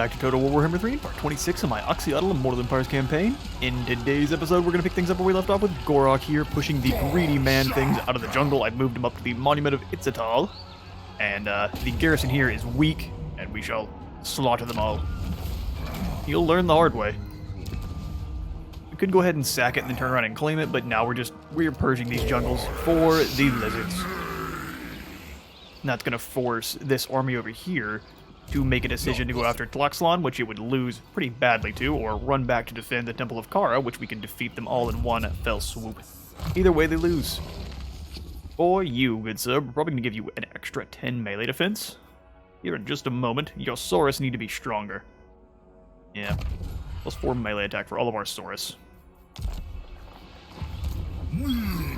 back to Total Warhammer 3, part 26 of my Oxyotl Immortal Empires campaign. In today's episode, we're going to pick things up where we left off with KROQ here, pushing the greedy man things out of the jungle. I've moved him up to the Monument of Oxyotl, and the garrison here is weak, and we shall slaughter them all. You'll learn the hard way. We could go ahead and sack it and then turn around and claim it, but now we're purging these jungles for the lizards. And that's going to force this army over here to make a decision to go after Tlaxcalan, which it would lose pretty badly to, or run back to defend the Temple of Kara, which we can defeat them all in one fell swoop. Either way, they lose. For you, good sir, we're probably going to give you an extra 10 melee defense. Here in just a moment. Your Saurus need to be stronger. Yeah. Plus 4 melee attack for all of our Saurus.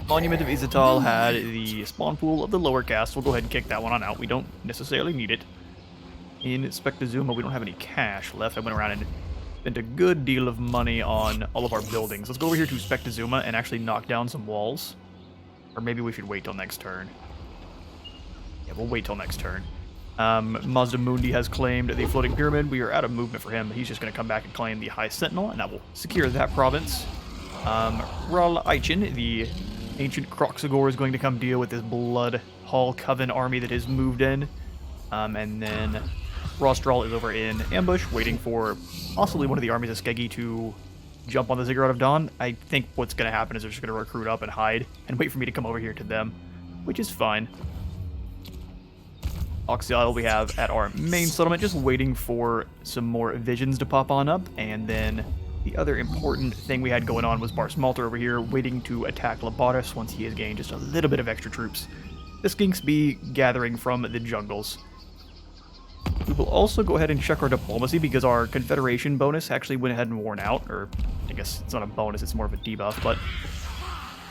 Monument of Oxyotl had the spawn pool of the lower caste. We'll go ahead and kick that one on out. We don't necessarily need it. In Spectazuma, we don't have any cash left. I went around and spent a good deal of money on all of our buildings. Let's go over here to Spectazuma and actually knock down some walls. Or maybe we should wait till next turn. Yeah, we'll wait till next turn. Mazda Mundi has claimed the floating pyramid. We are out of movement for him. He's just going to come back and claim the High Sentinel, and that will secure that province. Ral Aichin, the ancient KROQ-GAR, is going to come deal with this Blood Hall Coven army that has moved in. And then Rostral is over in ambush, waiting for possibly one of the armies of Skeggi to jump on the Ziggurat of Dawn. I think what's going to happen is they're just going to recruit up and hide, and wait for me to come over here to them, which is fine. Oxyotl we have at our main settlement, just waiting for some more visions to pop on up, and then the other important thing we had going on was Bar Smalter over here, waiting to attack Labaris once he has gained just a little bit of extra troops. The Skinks be gathering from the jungles. We will also go ahead and check our diplomacy because our Confederation bonus actually went ahead and worn out, or I guess it's not a bonus, it's more of a debuff, but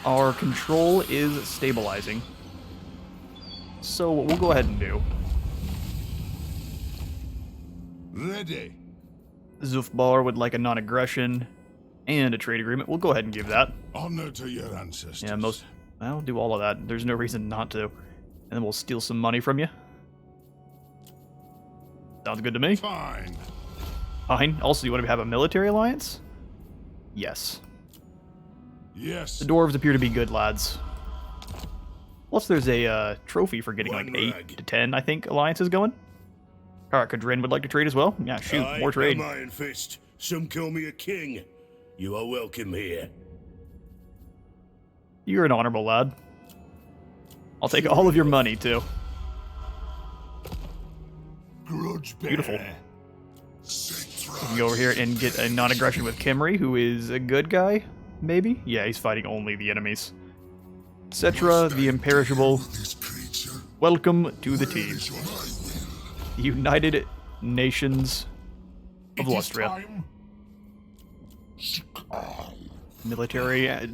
our control is stabilizing. So what we'll go ahead and do. Ready. Zufbar would like a non-aggression and a trade agreement. We'll go ahead and give that. Honor to your ancestors. Yeah, I'll do all of that. There's no reason not to. And then we'll steal some money from you. Sounds good to me. Fine. Fine. Also, you want to have a military alliance? Yes. Yes. The dwarves appear to be good lads. Plus, there's a trophy for getting like 8 to 10, I think, alliances going. KROQ-GAR would like to trade as well. Yeah, shoot, more trade. I'm Iron Fist. Some call me a king. You are welcome here. You're an honorable lad. I'll take all of your money, too. Beautiful. We can go over here and get a non-aggression with Kimry, who is a good guy, maybe? Yeah, he's fighting only the enemies. Cetra, the Imperishable. Welcome to the team. United Nations of Lustria. Military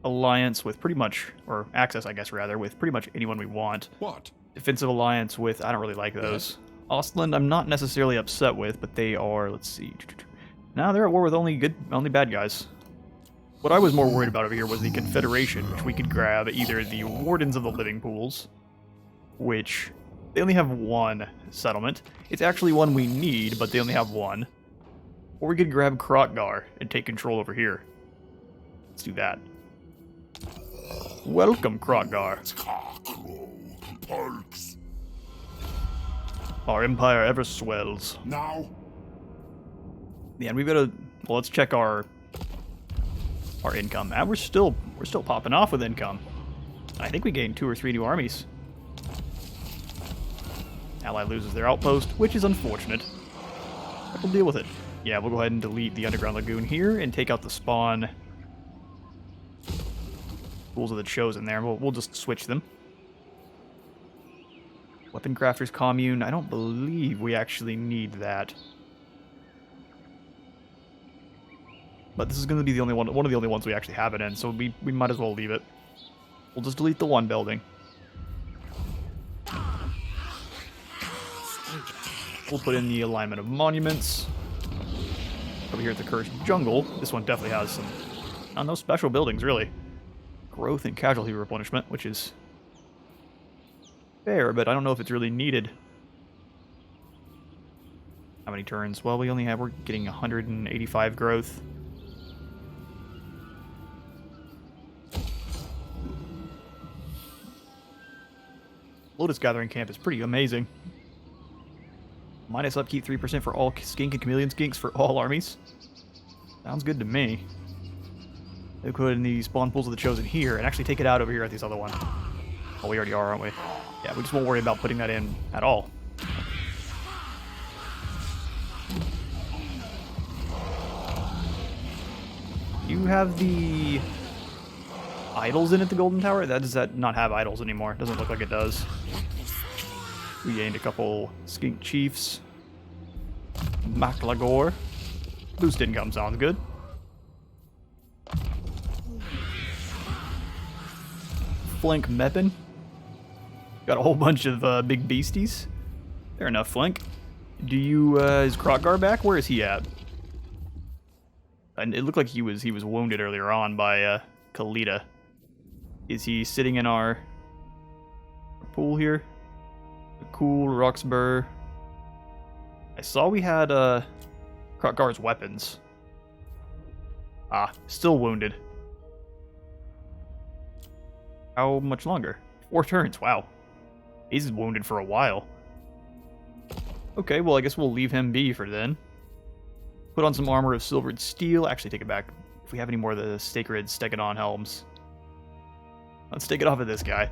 alliance with pretty much, or access, I guess, rather, with pretty much anyone we want. What? Defensive alliance with, I don't really like those. Ostland, I'm not necessarily upset with, but they are, let's see. Now they're at war with only bad guys. What I was more worried about over here was the Confederation, which we could grab either the Wardens of the Living Pools, which they only have one settlement. It's actually one we need, but they only have one. Or we could grab KROQ-GAR and take control over here. Let's do that. Welcome, KROQ-GAR. Our empire ever swells. Now. Yeah, and we've got to. Well, let's check our income. And we're still popping off with income. I think we gained 2 or 3 new armies. Ally loses their outpost, which is unfortunate. But we'll deal with it. Yeah, we'll go ahead and delete the Underground Lagoon here and take out the spawn pools of the Chosen there. We'll just switch them. Weapon Crafters Commune. I don't believe we actually need that. But this is going to be the only one of the only ones we actually have it in, so we might as well leave it. We'll just delete the one building. We'll put in the alignment of monuments. Over here at the Cursed Jungle, this one definitely has some, no special buildings, really. Growth and casualty replenishment, which is fair, but I don't know if it's really needed. How many turns? Well, we're getting 185 growth. Lotus Gathering Camp is pretty amazing. Minus upkeep 3% for all skink and chameleon skinks for all armies. Sounds good to me. They put in the spawn pools of the Chosen here and actually take it out over here at this other one. Oh, we already are, aren't we? Yeah, we just won't worry about putting that in at all. You have the idols in at the Golden Tower? Does that not have idols anymore? Doesn't look like it does. We gained a couple skink chiefs. Maklagor. Boost income sounds good. Flank Mepin. Got a whole bunch of big beasties. Fair enough, Flank. Do you, is KROQ-GAR back? Where is he at? And it looked like he was wounded earlier on by, Kalita. Is he sitting in our pool here? Cool, Roxburgh. I saw we had, KROQ-GAR's weapons. Ah, still wounded. How much longer? 4 turns, wow. He's wounded for a while. Okay, well, I guess we'll leave him be for then. Put on some armor of silvered steel. Actually, take it back. If we have any more of the sacred Stegadon helms. Let's take it off of this guy.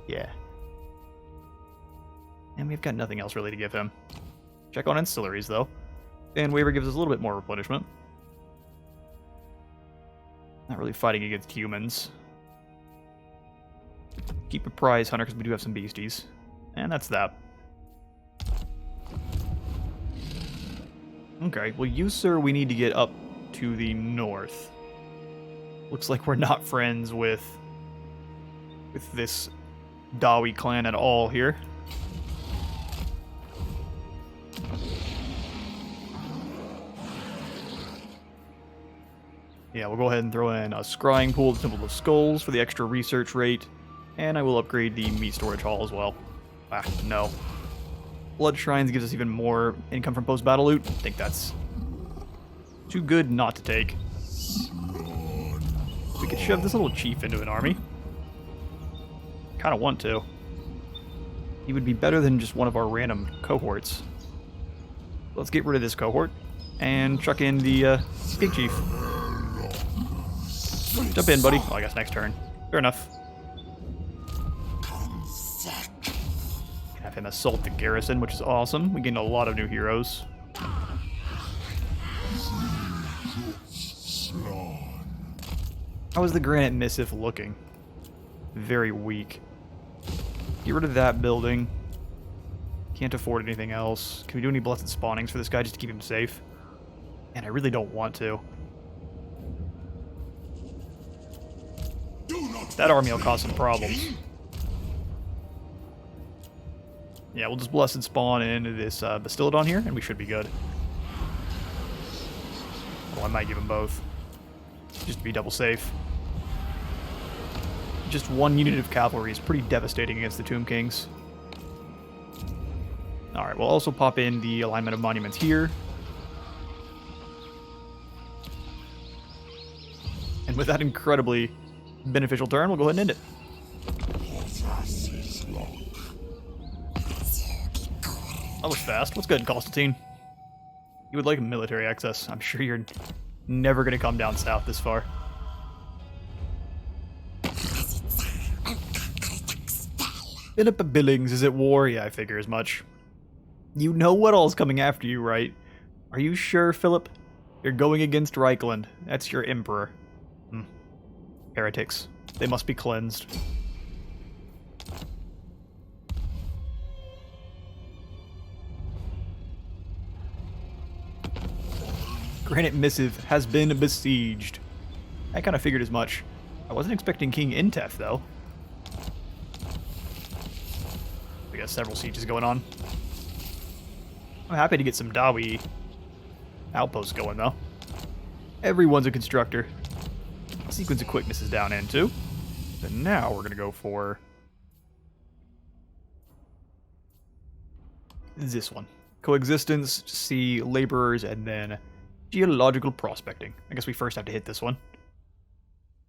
Yeah. And we've got nothing else really to give him. Check on ancillaries, though. And Waver gives us a little bit more replenishment. Not really fighting against humans. Keep a prize hunter, because we do have some beasties. And that's that. Okay, well, you, sir, we need to get up to the north. Looks like we're not friends with this Dawi clan at all here. Yeah, we'll go ahead and throw in a scrying pool at the Temple of Skulls for the extra research rate, and I will upgrade the meat storage hall as well. Ah, no. Blood Shrines gives us even more income from post-battle loot. I think that's too good not to take. We could shove this little chief into an army. Kind of want to. He would be better than just one of our random cohorts. Let's get rid of this cohort and chuck in the big chief. Jump in, buddy. Oh, I guess next turn. Fair enough. Have him assault the garrison, which is awesome. We gained a lot of new heroes. How is the Granite Missive looking? Very weak. Get rid of that building. Can't afford anything else. Can we do any blessed spawnings for this guy just to keep him safe? And I really don't want to. That army will cause some problems. Yeah, we'll just blessed spawn into this Bastillodon here, and we should be good. Well, I might give them both. Just to be double safe. Just one unit of cavalry is pretty devastating against the Tomb Kings. Alright, we'll also pop in the alignment of monuments here. And with that incredibly beneficial turn, we'll go ahead and end it. That was fast. What's good, Constantine? You would like military access. I'm sure you're never going to come down south this far. Philippa Billings is at war. Yeah, I figure as much. You know what all's coming after you, right? Are you sure, Philip? You're going against Reichland. That's your emperor. Heretics. They must be cleansed. Granite Missive has been besieged. I kind of figured as much. I wasn't expecting King Intef, though. We got several sieges going on. I'm happy to get some Dawi outposts going, though. Everyone's a constructor. Sequence of quickness is down in, too. And now we're going to go for this one. Coexistence, sea, laborers, and then geological prospecting. I guess we first have to hit this one.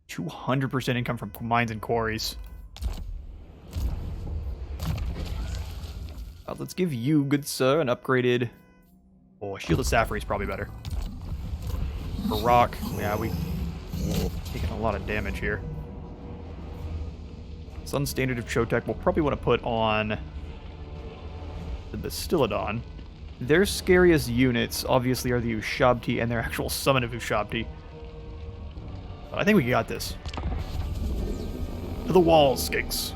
200% income from mines and quarries. Let's give you, good sir, an upgraded... Oh, Shield of Sapphire is probably better. For rock, yeah, we taking a lot of damage here. Sun Standard of Chotek, we'll probably want to put on the Bastillodon. Their scariest units, obviously, are the Ushabti and their actual summon of Ushabti. But I think we got this. To the walls, skinks.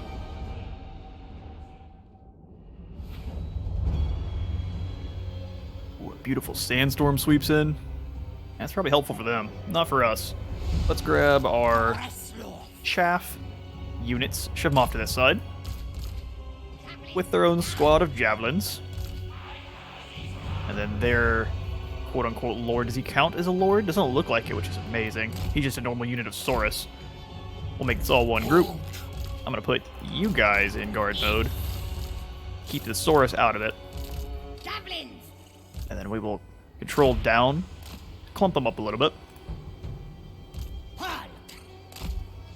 Ooh, a beautiful sandstorm sweeps in. That's probably helpful for them, not for us. Let's grab our chaff units, shove them off to this side, with their own squad of javelins. And then their quote-unquote lord, does he count as a lord? Doesn't look like it, which is amazing. He's just a normal unit of Saurus. We'll make this all one group. I'm going to put you guys in guard mode. Keep the Saurus out of it. And then we will control down, clump them up a little bit.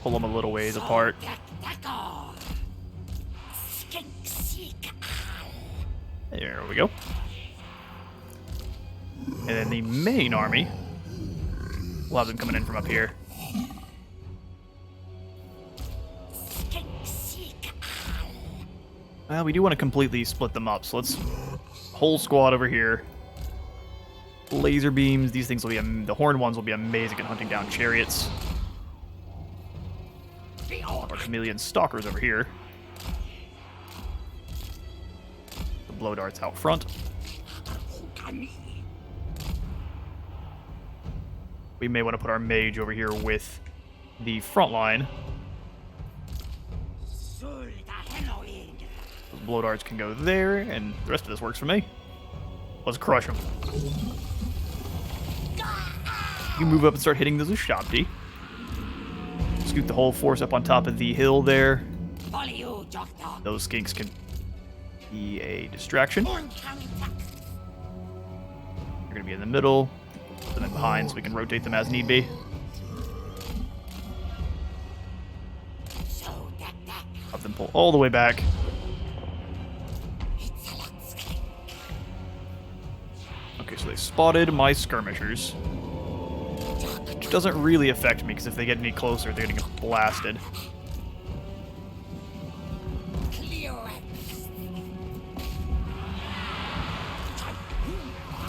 Pull them a little ways apart. There we go. And then the main army, we'll have them coming in from up here. Well, we do want to completely split them up, so let's whole squad over here. Laser beams, these things will be, the horned ones will be amazing at hunting down chariots. All of our chameleon stalkers over here. The blow darts out front. We may want to put our mage over here with the front line. Those blow darts can go there, and the rest of this works for me. Let's crush them. You move up and start hitting those Ushabti. Scoot the whole force up on top of the hill there. Those skinks can be a distraction. You're going to be in the middle. Put them in behind so we can rotate them as need be. Have them pull all the way back. Okay, so they spotted my skirmishers. Which doesn't really affect me, because if they get any closer, they're going to get blasted.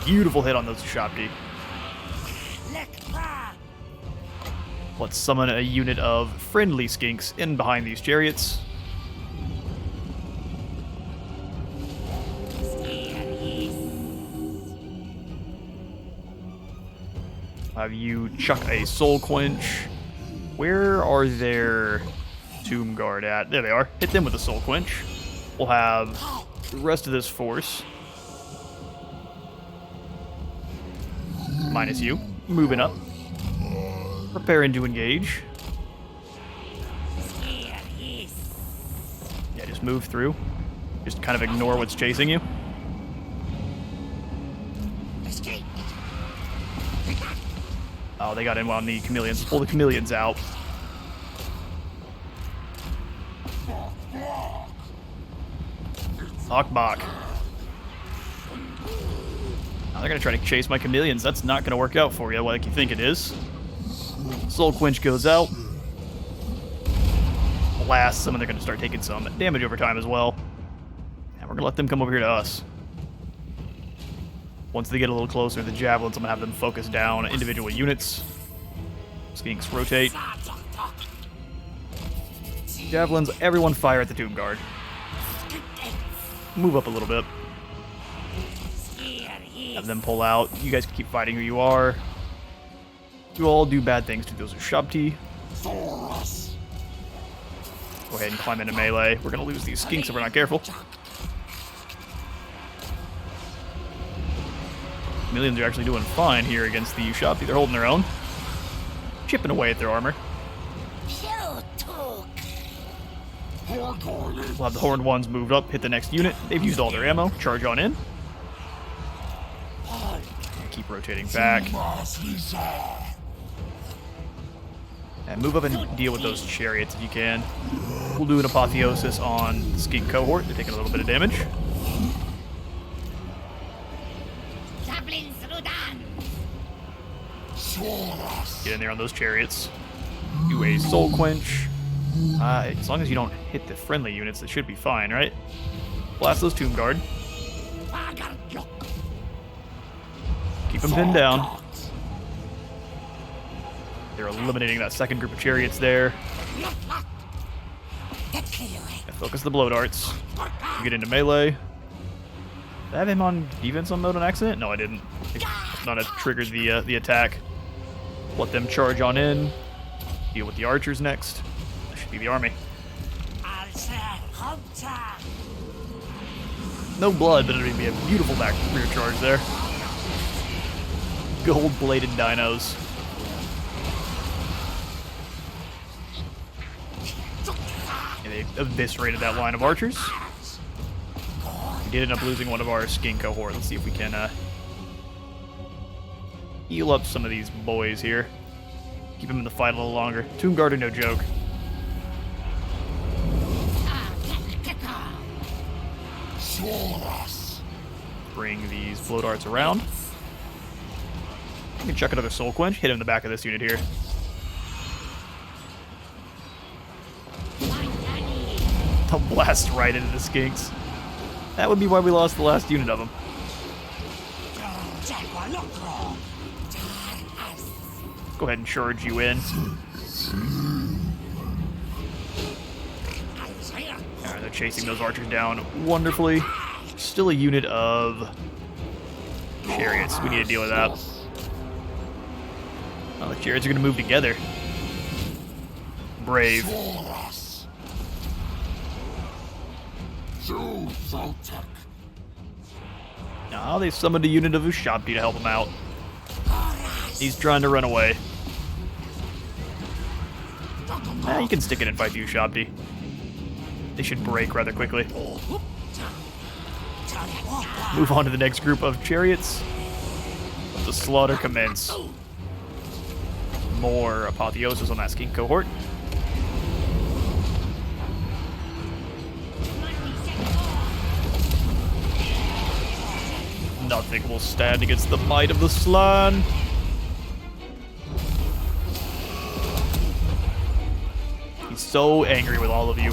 Beautiful hit on those Ushabti. Let's summon a unit of friendly skinks in behind these chariots. Have you chuck a soul quench. Where are their tomb guard at? There they are. Hit them with a soul quench. We'll have the rest of this force, minus you, moving up. Preparing to engage. Yeah, just move through. Just kind of ignore what's chasing you. Oh, they got in on the chameleons. Pull the chameleons out. Knockback. Now they're going to try to chase my chameleons. That's not going to work out for you like you think it is. Soul Quench goes out. Blast them, and they're going to start taking some damage over time as well. And we're going to let them come over here to us. Once they get a little closer, the javelins, I'm going to have them focus down individual units. Skinks rotate. Javelins, everyone fire at the tomb guard. Move up a little bit. Have them pull out. You guys can keep fighting who you are. You all do bad things to those Ushabti. Go ahead and climb into melee. We're going to lose these skinks if we're not careful. Chameleons are actually doing fine here against the Ushabti. They're holding their own. Chipping away at their armor. We'll have the horned ones moved up, hit the next unit. They've used all their ammo. Charge on in. Keep rotating back. And move up and deal with those chariots if you can. We'll do an apotheosis on the skink cohort. They're taking a little bit of damage. Get in there on those chariots. Do a soul quench. As long as you don't hit the friendly units, it should be fine, right? Blast those Tomb Guard. Keep them pinned down. They're eliminating that second group of chariots there. Focus the blow darts. Get into melee. Did I have him on defense on mode on accident? No, I didn't. It must not have triggered the attack. Let them charge on in. Deal with the archers next. That should be the army. No blood, but it'll be a beautiful back rear charge there. Gold-bladed dinos. And they eviscerated that line of archers. We did end up losing one of our skink cohort. Let's see if we can heal up some of these boys here. Keep them in the fight a little longer. Tomb Guard are no joke. Bring these blow darts around. You can chuck another soul quench. Hit him in the back of this unit here. They'll blast right into the skinks. That would be why we lost the last unit of them. Go ahead and charge you in. Alright, they're chasing those archers down wonderfully. Still a unit of chariots. We need to deal with that. Oh, the chariots are going to move together. Brave. Now they summoned a unit of Ushabti to help him out. He's trying to run away. You can stick it and fight the Ushabti. They should break rather quickly. Move on to the next group of chariots. Let the slaughter commence. More apotheosis on that skink cohort. Nothing will stand against the might of the Slann. He's so angry with all of you.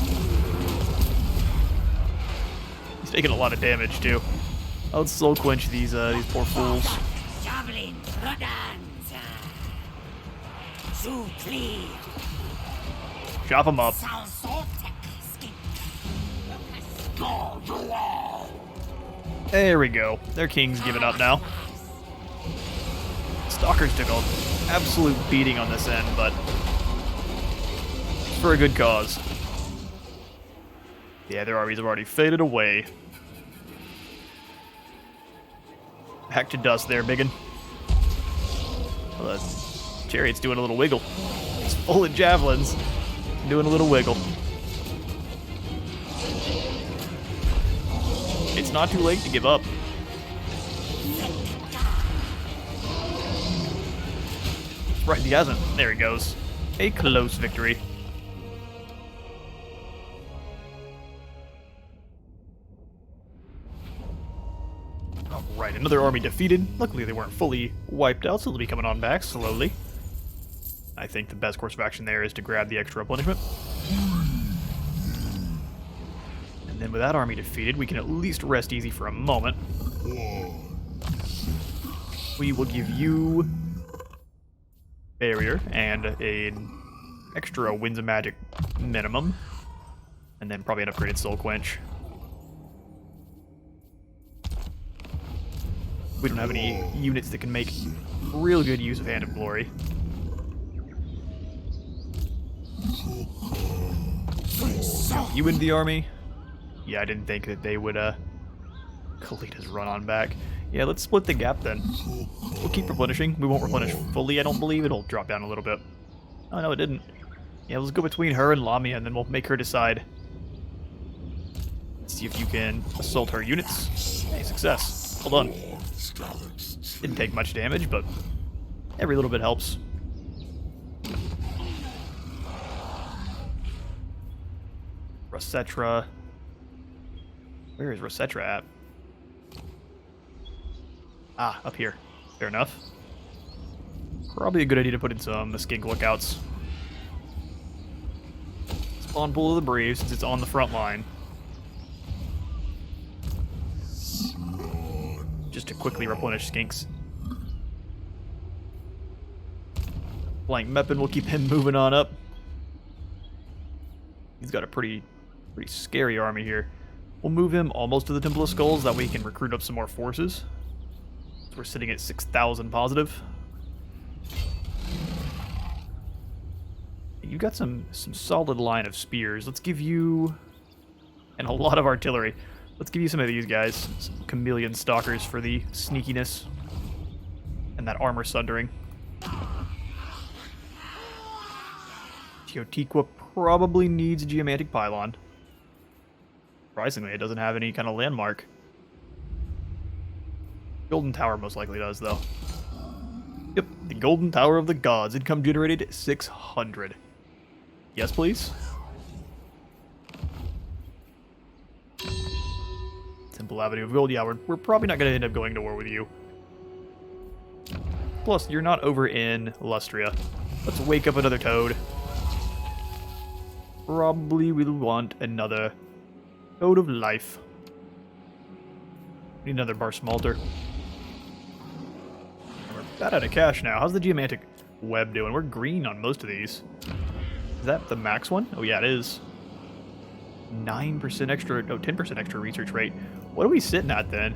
He's taking a lot of damage too. Let's soul quench these poor fools. Chop them up. There we go. Their king's giving up now. Stalkers took an absolute beating on this end, but for a good cause. Yeah, their armies have already faded away. Back to dust there, biggin. Well, the chariot's doing a little wiggle. It's full of javelins. Doing a little wiggle. It's not too late to give up. Right, he hasn't. There he goes. A close victory. Alright, another army defeated. Luckily they weren't fully wiped out, so they'll be coming on back slowly. I think the best course of action there is to grab the extra replenishment. And then with that army defeated, we can at least rest easy for a moment. We will give you barrier and an extra Winds of Magic minimum. And then probably an upgraded Soul Quench. We don't have any units that can make real good use of Hand of Glory. You into the army? Yeah, I didn't think that they would, Kalita's run on back. Yeah, let's split the gap then. We'll keep replenishing. We won't replenish fully, I don't believe. It'll drop down a little bit. Oh, no, it didn't. Yeah, let's go between her and Lamia, and then we'll make her decide See if you can assault her units. Hey, success. Hold on. Didn't take much damage, but every little bit helps. Rosetra. Where is Rosetra at? Ah, up here. Fair enough. Probably a good idea to put in some skink lookouts. Spawn pool of the Brave since it's on the front line. Just to quickly replenish skinks. Blank Meppin will keep him moving on up. He's got a pretty scary army here. We'll move him almost to the Temple of Skulls, that way he can recruit up some more forces. So we're sitting at 6,000 positive. You got some solid line of spears. Let's give you... and a lot of artillery. Let's give you some of these guys. Some chameleon stalkers for the sneakiness. And that armor sundering. Teotihuacan probably needs a geomantic pylon. Surprisingly, it doesn't have any kind of landmark. Golden Tower most likely does, though. Yep, the Golden Tower of the Gods. Income generated 600. Yes, please. Temple Avenue of Gold. Yeah, we're probably not going to end up going to war with you. Plus, you're not over in Lustria. Let's wake up another toad. Probably we'll want another Toad of Life. Need another bar smelter. We're about out of cash now. How's the geomantic web doing? We're green on most of these. Is that the max one? Oh yeah, it is. 9% extra, no, 10% extra research rate. What are we sitting at then?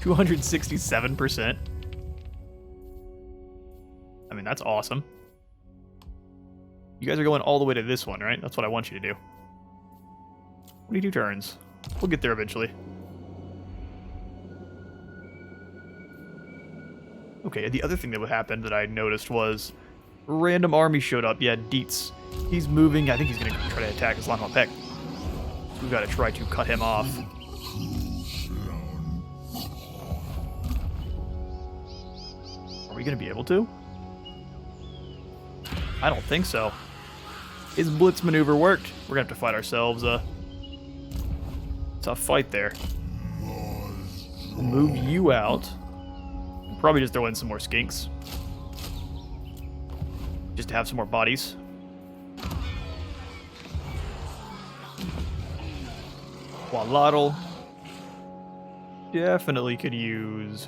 267%. I mean, that's awesome. You guys are going all the way to this one, right? That's what I want you to do. 22 turns. We'll get there eventually. Okay, the other thing that would happen that I noticed was random army showed up. Yeah, Dietz. He's moving. I think he's going to try to attack Islam Pek. We've got to try to cut him off. Are we going to be able to? I don't think so. His blitz maneuver worked. We're going to have to fight ourselves a tough fight there. We'll move you out. Probably just throw in some more skinks. Just to have some more bodies. Walatl. Definitely could use...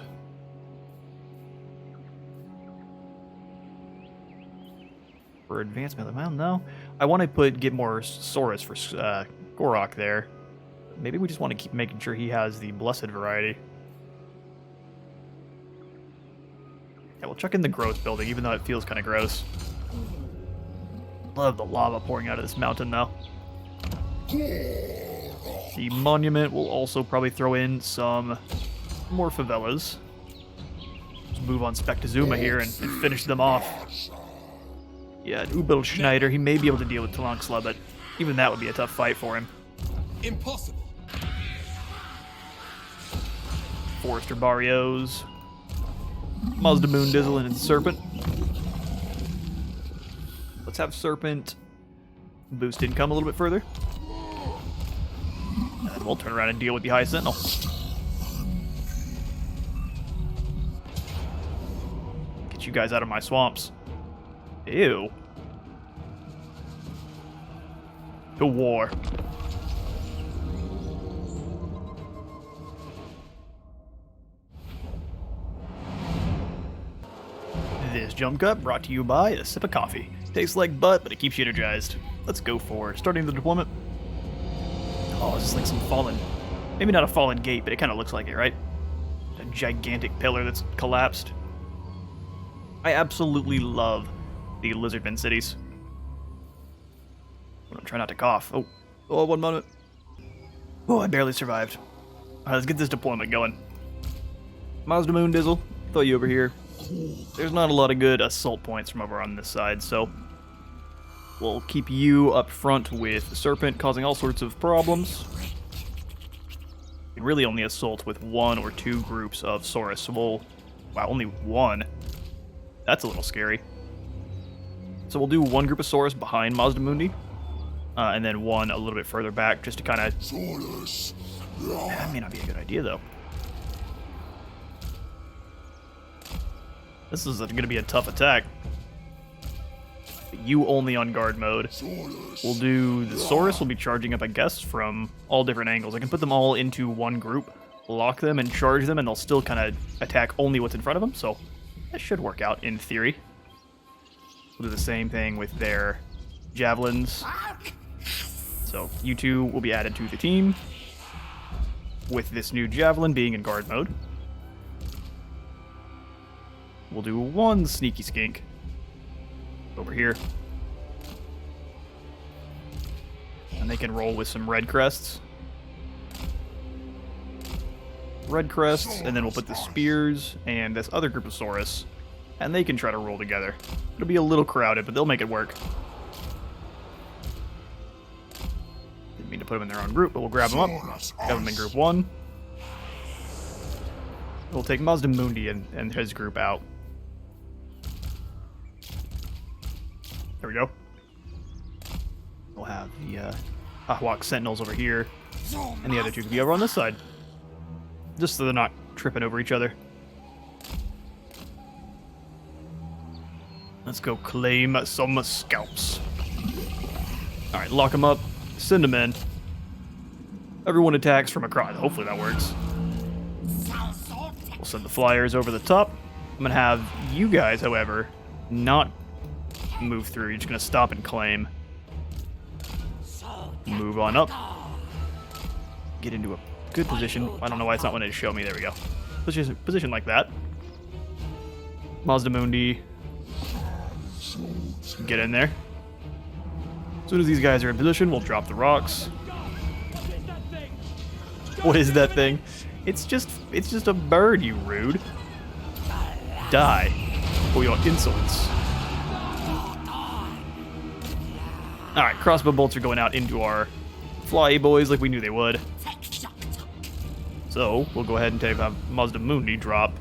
for advancement. Well, no. I want to get more Saurus for Gorok there. Maybe we just want to keep making sure he has the blessed variety. Yeah, we'll chuck in the growth building, even though it feels kind of gross. Love the lava pouring out of this mountain, though. The monument will also probably throw in some more favelas. Just move on Spectazuma here and finish them off. Yeah, Ubel Schneider, he may be able to deal with Talanxla, but even that would be a tough fight for him. Impossible. Forester Barrios. Mazda Moon Dizzle and Serpent. Let's have Serpent boost income a little bit further. And then we'll turn around and deal with the High Sentinel. Get you guys out of my swamps. Ew. To war. This jump cut brought to you by a sip of coffee. Tastes like butt, but it keeps you energized. Let's go for starting the deployment. Oh, this is like some fallen... maybe not a fallen gate, but it kind of looks like it, right? A gigantic pillar that's collapsed. I absolutely love the Lizardmen cities. I'm gonna try not to cough. Oh, 1 moment. Oh, I barely survived. Alright, let's get this deployment going. Mazda Moon Dizzle, throw you over here. There's not a lot of good assault points from over on this side, so we'll keep you up front with Serpent, causing all sorts of problems. can really only assault with 1 or 2 groups of Saurus. So we'll... Wow, only 1. That's a little scary. So we'll do 1 group of Saurus behind Mazdamundi, and then 1 a little bit further back, just to kind of... That may not be a good idea, though. This is going to be a tough attack. You only on guard mode. We'll do... The Saurus will be charging up, I guess, from all different angles. I can put them all into 1 group, lock them, and charge them, and they'll still kind of attack only what's in front of them, so that should work out, in theory. We'll do the same thing with their javelins. So you 2 will be added to the team, with this new javelin being in guard mode. We'll do 1 sneaky skink over here. And they can roll with some red crests. Red crests, and then we'll put the spears and this other group of Saurus, and they can try to roll together. It'll be a little crowded, but they'll make it work. Didn't mean to put them in their own group, but we'll grab them up. Have them in group 1. We'll take Mazdamundi and his group out. There we go. We'll have the Ahwak Sentinels over here, and the other 2 can be over on this side. Just so they're not tripping over each other. Let's go claim some scalps. Alright, lock them up, send them in. Everyone attacks from across. Hopefully that works. We'll send the flyers over the top. I'm going to have you guys, however, not move through. You're just going to stop and claim. Move on up. Get into a good position. I don't know why it's not wanting to show me. There we go. Position like that. Mazdamundi. Get in there. As soon as these guys are in position, we'll drop the rocks. What is that thing? It's just a bird, you rude. Die for your insolence. Alright, crossbow bolts are going out into our fly boys like we knew they would. So, we'll go ahead and have Mazdamundi drop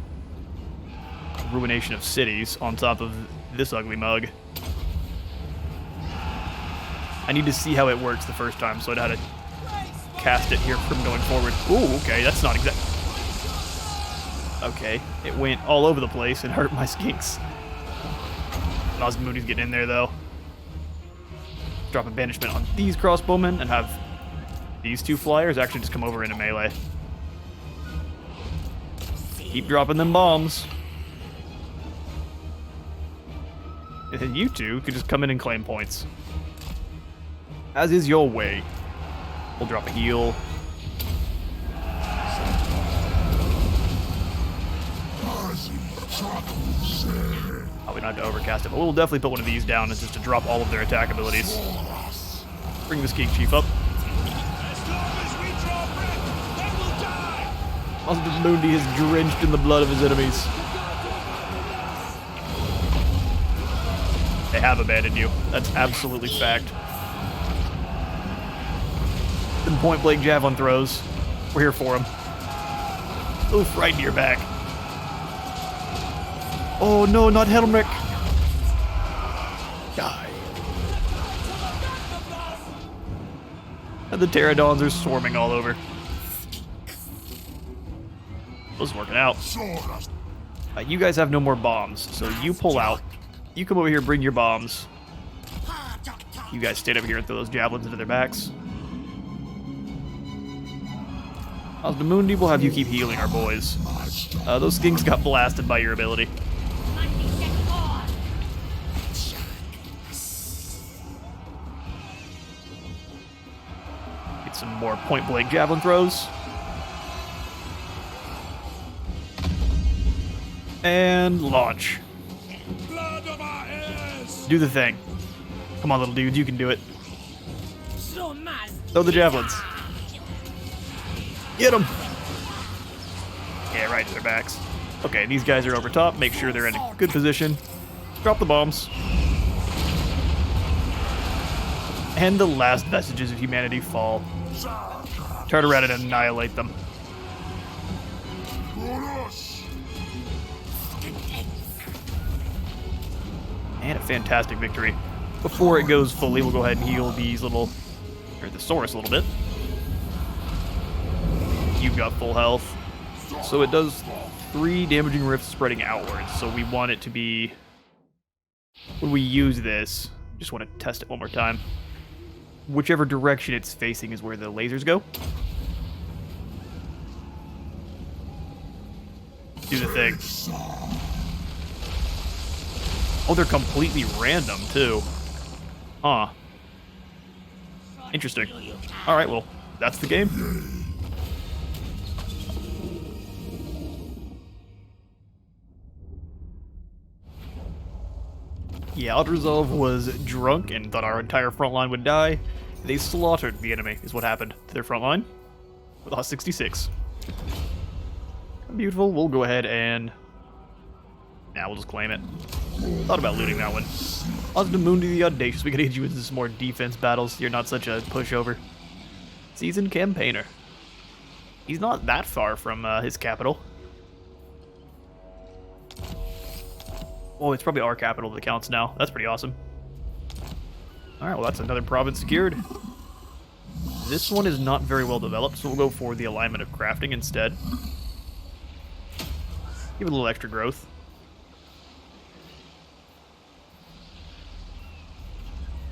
Ruination of Cities on top of this ugly mug. I need to see how it works the first time, so I know how to cast it here from going forward. Ooh, okay, that's not exact. Okay, it went all over the place and hurt my skinks. Mazdamundi's getting in there, though. Drop a banishment on these crossbowmen and have these 2 flyers actually just come over into melee. Keep dropping them bombs. And then you 2 can just come in and claim points. As is your way. We'll drop a heal. Oh, we don't have to overcast it, but we'll definitely put one of these down just to drop all of their attack abilities. Bring this King Chief up. Mazdamundi is drenched in the blood of his enemies. They have abandoned you. That's absolutely fact. And point-blank javelin throws. We're here for him. Oof, right in your back. Oh no, not Helmrich! Die. And the pterodons are swarming all over. This is working out. You guys have no more bombs, so you pull out. You come over here, bring your bombs. You guys stay over here and throw those javelins into their backs. Mazdamundi will have you keep healing our boys. Those skinks got blasted by your ability. Get some more point-blank javelin throws. And launch. Do the thing. Come on, little dudes, you can do it. Throw the javelins. Get them! Yeah, right to their backs. Okay, these guys are over top. Make sure they're in a good position. Drop the bombs. And the last vestiges of humanity fall. Turn around and annihilate them. And a fantastic victory. Before it goes fully, we'll go ahead and heal these little, or the Saurus a little bit. You've got full health. So it does 3 damaging rifts spreading outwards. So we want it to be, when we use this, just want to test it one more time. Whichever direction it's facing is where the lasers go. Do the thing. Oh, they're completely random, too. Huh. Interesting. Alright, well, that's the game. Yeah, Outresolve was drunk and thought our entire front line would die. They slaughtered the enemy, is what happened to their front line. We lost 66. Beautiful, we'll go ahead and... Nah, we'll just claim it. Thought about looting that one. Osnamundi the Audacious, we could get you into some more defense battles. You're not such a pushover. Seasoned campaigner. He's not that far from his capital. Oh, it's probably our capital that counts now. That's pretty awesome. Alright, well that's another province secured. This one is not very well developed, so we'll go for the alignment of crafting instead. Give it a little extra growth.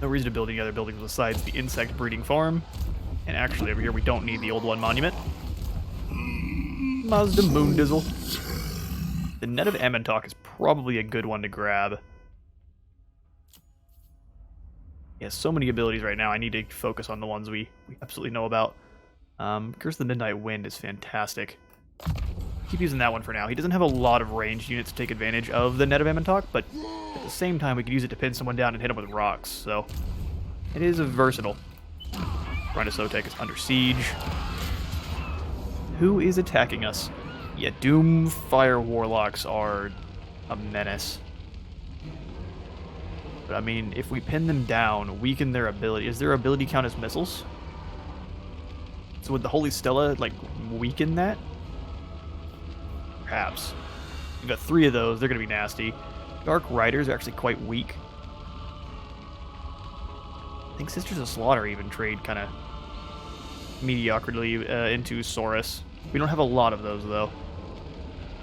No reason to build any other buildings besides the insect breeding farm. And actually over here we don't need the old one monument. Mazda Moondizzle. The Net of Amentok is probably a good one to grab. He has so many abilities right now, I need to focus on the ones we absolutely know about. Curse of the Midnight Wind is fantastic. Keep using that one for now. He doesn't have a lot of ranged units to take advantage of the Net of Amentok, but at the same time we could use it to pin someone down and hit him with rocks, so it is versatile. Rhinosotek is under siege. Who is attacking us? Yeah, Doom Fire Warlocks are a menace. But I mean, if we pin them down, weaken their ability. Is their ability count as missiles? So would the Holy Stella, like, weaken that? Perhaps. We've got 3 of those. They're going to be nasty. Dark Riders are actually quite weak. I think Sisters of Slaughter even trade kind of mediocrity into Saurus. We don't have a lot of those, though.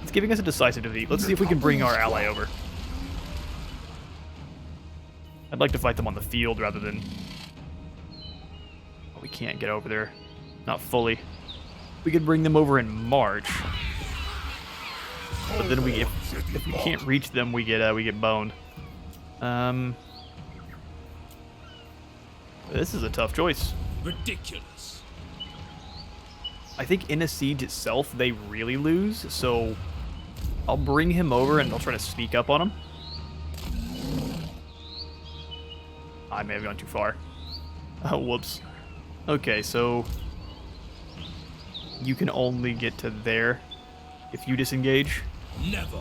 It's giving us a decisive defeat. Let's see if we can bring our ally over. I'd like to fight them on the field rather than... Oh, we can't get over there. Not fully. We could bring them over in March. But then if we can't reach them, we get boned. This is a tough choice. Ridiculous. I think in a siege itself, they really lose, so I'll bring him over and I'll try to sneak up on him. I may have gone too far. Oh, whoops. Okay, so you can only get to there if you disengage. Never.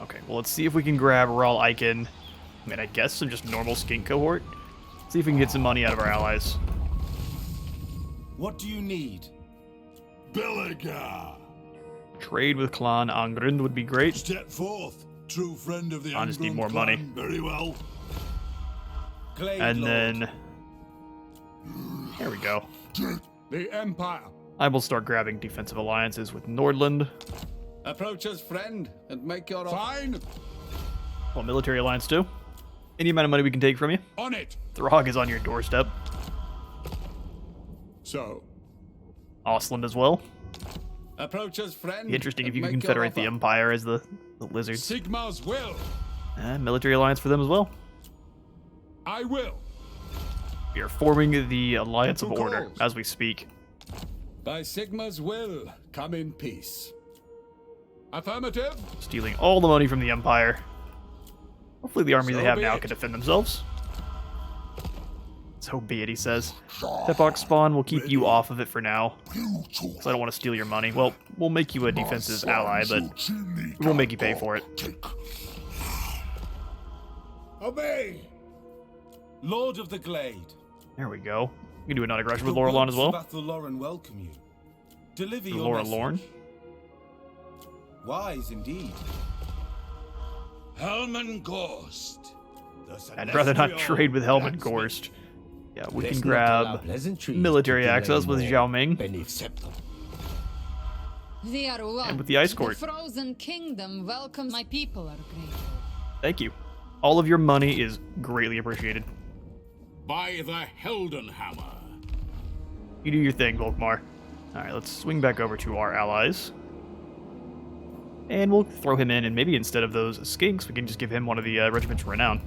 Okay, well, let's see if we can grab Rahl Icon. I mean, I guess some just normal skink cohort. See if we can get some money out of our allies. What do you need? Belagar! Trade with Clan Angrund would be great. Step forth, true friend of the I just need Angrund more clan. money. Very well. Glade And Lord. then... There we go. The Empire. I will start grabbing defensive alliances with Nordland. Approach us, friend, and make your fine. Well, military alliance too. Any amount of money we can take from you. On it. Throg is on your doorstep. So. Osland as well. Approach us, friend. Be interesting if and you can make your confederate the offer. Empire as the lizards. Sigma's will. Military alliance for them as well. I will. We are forming the Alliance of Who Order calls? as we speak. By Sigma's will, come in peace. Affirmative. Stealing all the money from the Empire. Hopefully the army So they have be now it. can defend themselves. So be it, he says. Tepok Spawn, we'll keep you off of it for now. Because I don't want to steal your money. Well, we'll make you a defensive ally, but we won't make you pay for it. Obey. Lord of the Glade. There we go. You can do a non-aggression with Laurelon as well. Lauren welcome you. Deliver your Laura message. Lorne. Wise indeed. Helman Gorst. I'd rather not trade with Helmet Gorst. Yeah, we can grab military access with Zhao Ming. And with the Ice Court. The Frozen Kingdom welcomes my people are grateful. Thank you. All of your money is greatly appreciated. By the Heldenhammer. You do your thing, Volkmar. Alright, let's swing back over to our allies. And we'll throw him in, and maybe instead of those skinks, we can just give him one of the regiments renown.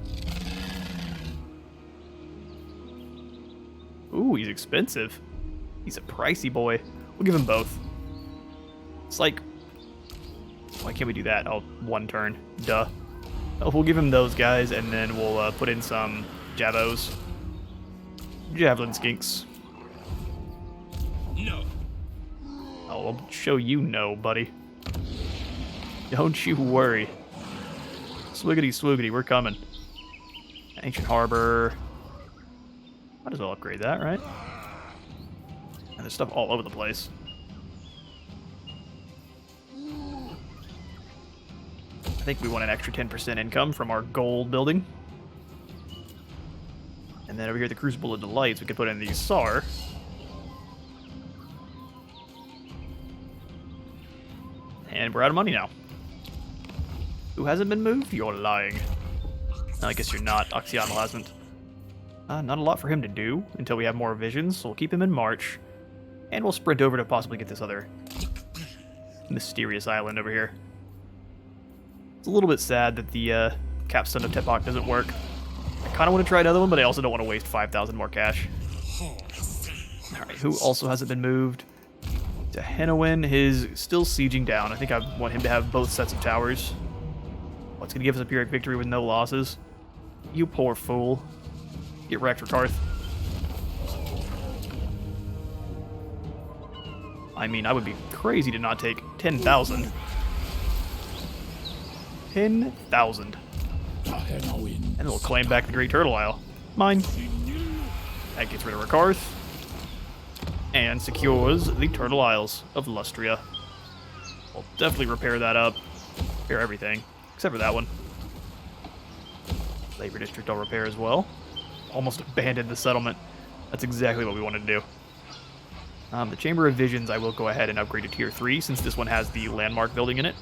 Ooh, he's expensive. He's a pricey boy. We'll give him both. It's like... Why can't we do that? Oh, one turn. Duh. Oh, we'll give him those guys, and then we'll put in some Javos. Javelin skinks. No. Oh, I'll show you no, buddy. Don't you worry. Swiggity swoogity, we're coming. Ancient Harbor. Might as well upgrade that, right? And there's stuff all over the place. I think we want an extra 10% income from our gold building. And then over here, the Crucible of Delights, we could put in the SAR. And we're out of money now. Who hasn't been moved? You're lying. No, I guess you're not. Oxyotl hasn't. Not a lot for him to do until we have more visions, so we'll keep him in March. And we'll sprint over to possibly get this other mysterious island over here. It's a little bit sad that the Capstone of Tepak doesn't work. I kind of want to try another one, but I also don't want to waste 5,000 more cash. Alright, who also hasn't been moved? To Henowin is still sieging down. I think I want him to have both sets of towers. What's going to give us a Pyrrhic victory with no losses? You poor fool. Get wrecked, Rakarth. I mean, I would be crazy to not take 10,000. 10,000. And we'll claim back the Great Turtle Isle. Mine. That gets rid of Rakarth. And secures the Turtle Isles of Lustria. We'll definitely repair that up. Repair everything. Except for that one. Labor District I'll repair as well. Almost abandoned the settlement. That's exactly what we wanted to do. The Chamber of Visions I will go ahead and upgrade to Tier 3 since this one has the landmark building in it.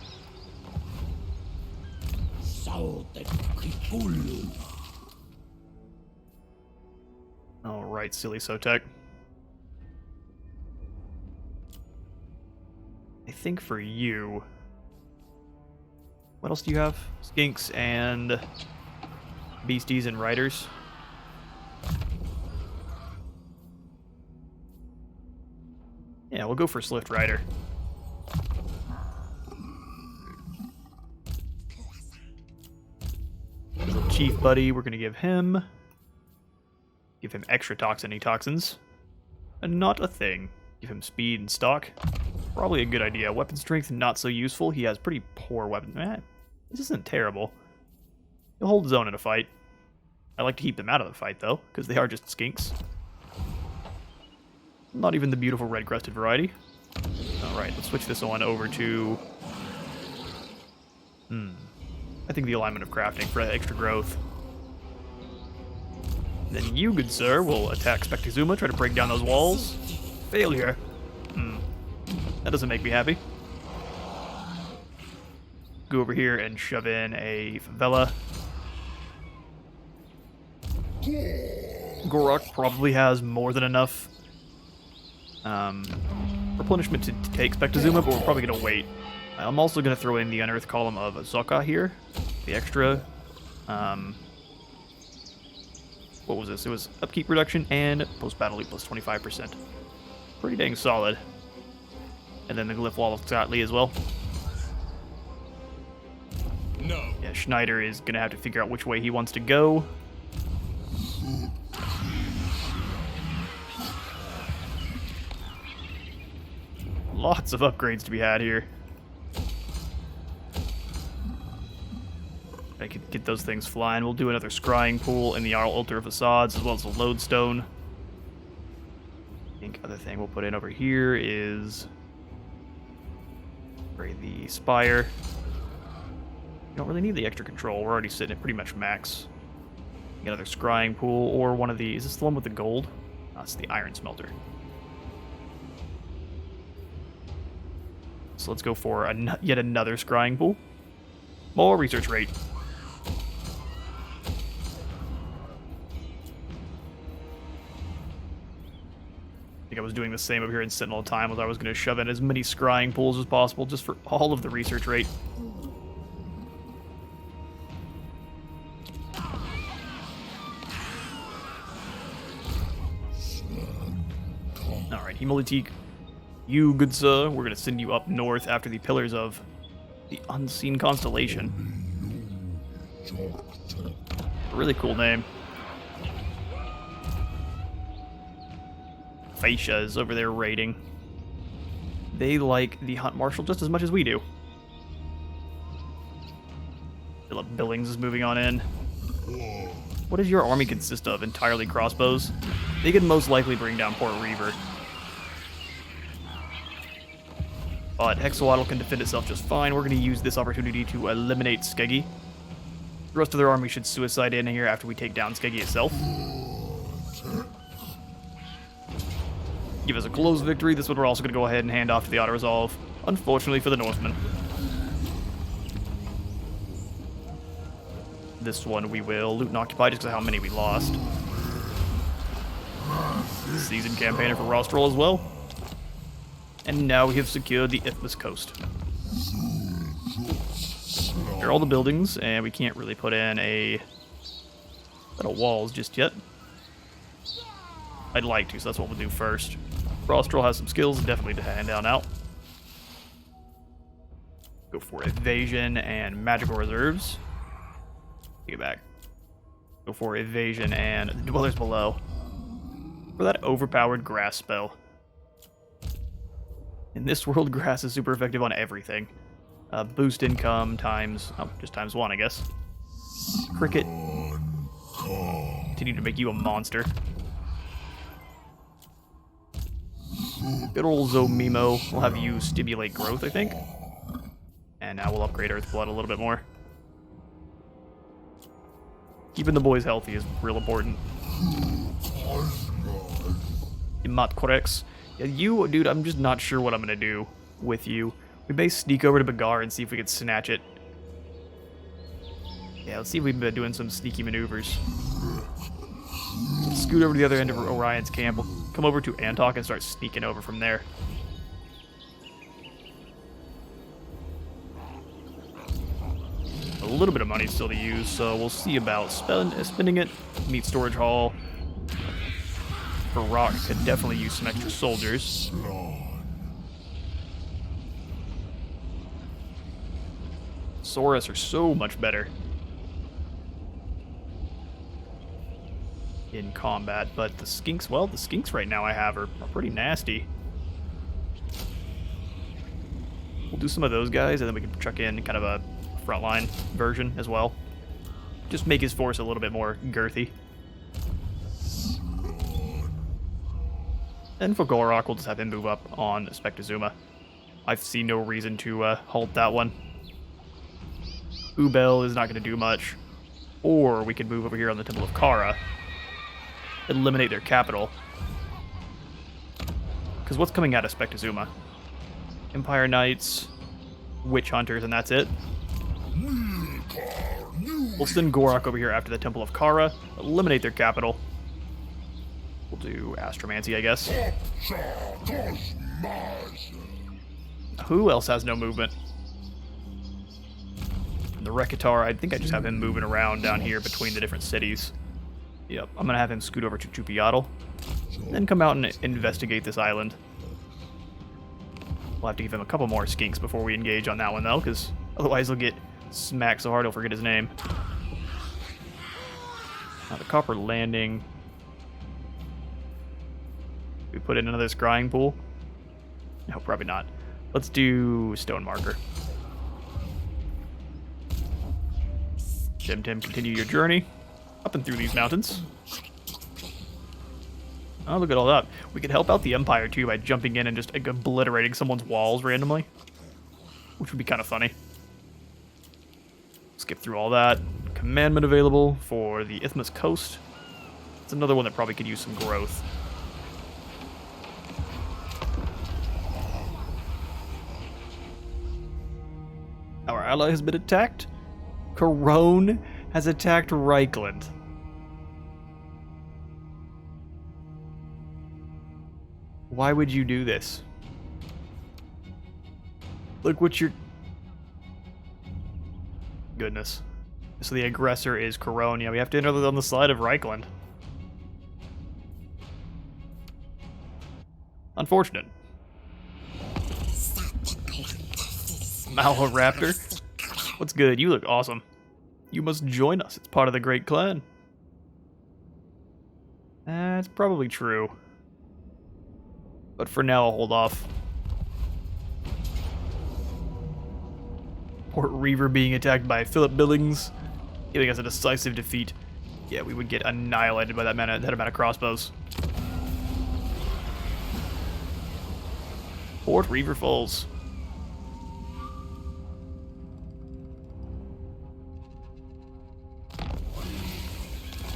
Alright, silly Sotek. I think for you... What else do you have? Skinks and Beasties and Riders. Yeah, we'll go for Swift Rider. Little Chief Buddy, we're going to give him extra toxins. And not a thing. Give him speed and stock. Probably a good idea. Weapon strength, not so useful. He has pretty poor weapon. This isn't terrible. He'll hold his own in a fight. I like to keep them out of the fight, though, because they are just skinks. Not even the beautiful red-crested variety. Alright, let's switch this one over to... I think the alignment of crafting for extra growth. And then you, good sir, will attack Spectazuma, try to break down those walls. Failure. That doesn't make me happy. Go over here and shove in a favela. Gorok probably has more than enough replenishment to take Spectazuma, but we're probably going to wait. I'm also going to throw in the Unearthed Column of Zoka here. The extra... what was this? It was upkeep reduction and post-battle loot plus 25%. Pretty dang solid. And then the Glyph Wall of Oxyotl as well. No. Yeah, Schneider is going to have to figure out which way he wants to go. Lots of upgrades to be had here. I could get those things flying. We'll do another scrying pool in the altar of facades as well as a lodestone. I think other thing we'll put in over here is the spire. You don't really need the extra control. We're already sitting at pretty much max. Get another scrying pool or one of these. Is this the one with the gold? That's the iron smelter. So let's go for yet another scrying pool. More research rate. I think I was doing the same over here in Sentinel Time, as I was going to shove in as many scrying pools as possible just for all of the research rate. Alright, Hemolitique, you, good sir, we're going to send you up north after the Pillars of the Unseen Constellation. A really cool name. Faisha is over there raiding. They like the Hunt Marshal just as much as we do. Philip Billings is moving on in. What does your army consist of? Entirely crossbows? They could most likely bring down Port Reaver. But Oxyotl can defend itself just fine. We're going to use this opportunity to eliminate Skeggy. The rest of their army should suicide in here after we take down Skeggy itself. Give us a close victory. This one we're also going to go ahead and hand off to the auto-resolve. Unfortunately for the Northmen. This one we will loot and occupy just because of how many we lost. Seasoned campaigner for Rostrel as well. And now we have secured the Ifmus Coast. Here are all the buildings, and we can't really put in a set of walls just yet. I'd like to, so that's what we'll do first. Rostrel has some skills, definitely to hand down out. Go for evasion and magical reserves. Take it back. Go for evasion and the dwellers below. For that overpowered grass spell. In this world, grass is super effective on everything. Boost income times, just times 1, I guess. Cricket. Continue to make you a monster. Good old Zomimo will have you stimulate growth, I think. And now we'll upgrade Earthblood a little bit more. Keeping the boys healthy is real important. Immortal. Yeah, you, dude, I'm just not sure what I'm gonna do with you. We may sneak over to KROQ-GAR and see if we can snatch it. Yeah, let's see if we've been doing some sneaky maneuvers. Scoot over to the other end of Orion's camp. We'll come over to Antok and start sneaking over from there. A little bit of money still to use, so we'll see about spending it. Meat storage hall. KROQ could definitely use some extra soldiers. Saurus are so much better in combat, but the skinks, well, the skinks right now I have are pretty nasty. We'll do some of those guys, and then we can chuck in kind of a frontline version as well. Just make his force a little bit more girthy. And for KROQ, we'll just have him move up on Spectazuma. I see no reason to halt that one. Ubel is not going to do much. Or we could move over here on the Temple of Kara. Eliminate their capital. Because what's coming out of Spectazuma? Empire Knights, Witch Hunters, and that's it. We'll send KROQ over here after the Temple of Kara. Eliminate their capital. We'll do Astromancy, I guess. Who else has no movement? The Rekatar, I think I just have him moving around down here between the different cities. Yep, I'm going to have him scoot over to Chupiatl. Then come out and investigate this island. We'll have to give him a couple more skinks before we engage on that one, though, because otherwise he'll get smacked so hard he'll forget his name. Now the Copper Landing. We put in another scrying pool? No, probably not. Let's do Stone Marker. Tim, continue your journey up and through these mountains. Oh, look at all that. We could help out the Empire, too, by jumping in and just obliterating someone's walls randomly. Which would be kind of funny. Skip through all that. Commandment available for the Isthmus Coast. It's another one that probably could use some growth. Our ally has been attacked. Corone has attacked Reichland. Why would you do this? Look what you're... Goodness. So the aggressor is Corone. Yeah, we have to enter on the side of Reichland. Unfortunate. Maloraptor. What's good? You look awesome. You must join us. It's part of the Great Clan. That's probably true. But for now, I'll hold off. Port Reaver being attacked by Philip Billings, giving us a decisive defeat. Yeah, we would get annihilated by that amount of crossbows. Port Reaver falls.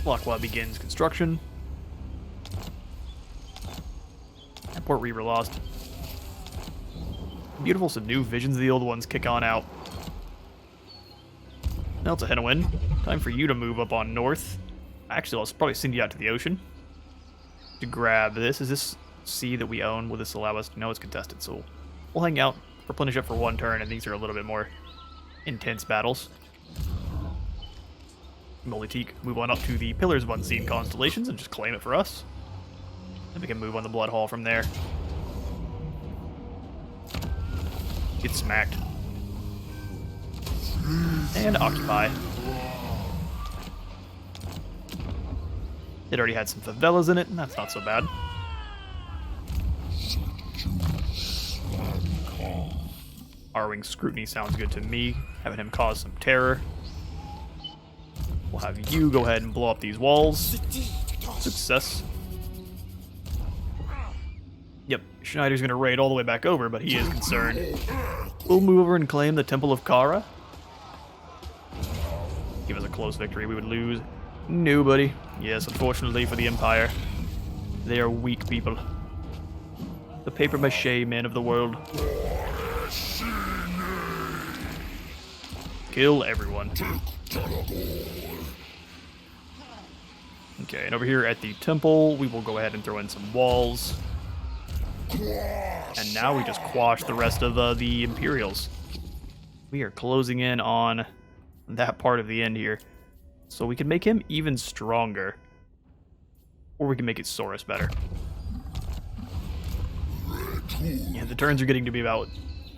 Blockwell begins construction. And Port Reaver lost. Beautiful, some new visions of the old ones kick on out. Now it's a Henowin. Time for you to move up on north. Actually, I'll probably send you out to the ocean to grab this. Is this sea that we own? Will this allow us to know it's contested? So we'll hang out, replenish up for one turn, and these are a little bit more intense battles. Molitique, move on up to the Pillars of Unseen Constellations and just claim it for us. Then we can move on the Blood Hall from there. Get smacked. And occupy. It already had some favelas in it, and that's not so bad. Arwing Scrutiny sounds good to me. Having him cause some terror. We'll have you go ahead and blow up these walls. Success. Yep, Schneider's gonna raid all the way back over, but he is concerned. We'll move over and claim the Temple of Kara. Give us a close victory. We would lose. Nobody. Yes, unfortunately for the Empire. They are weak people. The papier-mâché men of the world. Kill everyone. Okay, and over here at the temple, we will go ahead and throw in some walls. And now we just quash the rest of the Imperials. We are closing in on that part of the end here. So we can make him even stronger. Or we can make it Saurus better. Yeah, the turns are getting to be about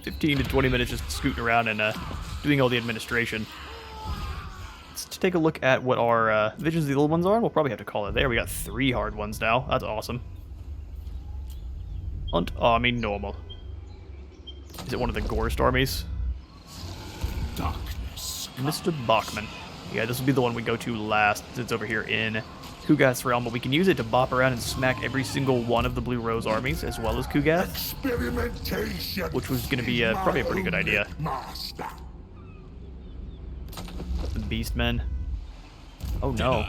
15 to 20 minutes just scooting around and doing all the administration. Let's take a look at what our Visions of the Old Ones are. We'll probably have to call it there. We got 3 hard ones now. That's awesome. Hunt army normal. Is it one of the Gorst armies? Darkness. Mr. Bachman. Yeah, this will be the one we go to last. It's over here in Kugath's realm, but we can use it to bop around and smack every single one of the Blue Rose armies, as well as Kugath, which was going to be probably a pretty good idea. The Beastmen. Oh no.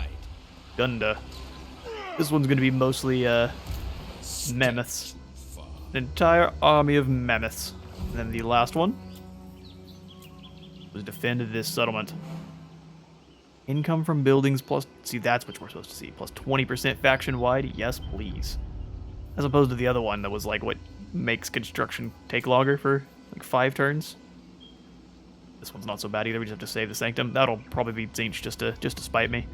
Gunda. This one's going to be mostly mammoths. An entire army of mammoths. And then the last one was defend this settlement. Income from buildings plus... See, that's what we're supposed to see. Plus 20% faction-wide? Yes, please. As opposed to the other one that was like what makes construction take longer for like 5 turns. This one's not so bad either. We just have to save the Sanctum. That'll probably be Zinch just to spite me.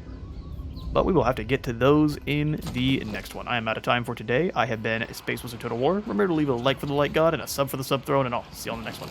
But we will have to get to those in the next one. I am out of time for today. I have been Space Wizard Total War. Remember to leave a like for the Light God and a sub for the Sub Throne, and I'll see you on the next one.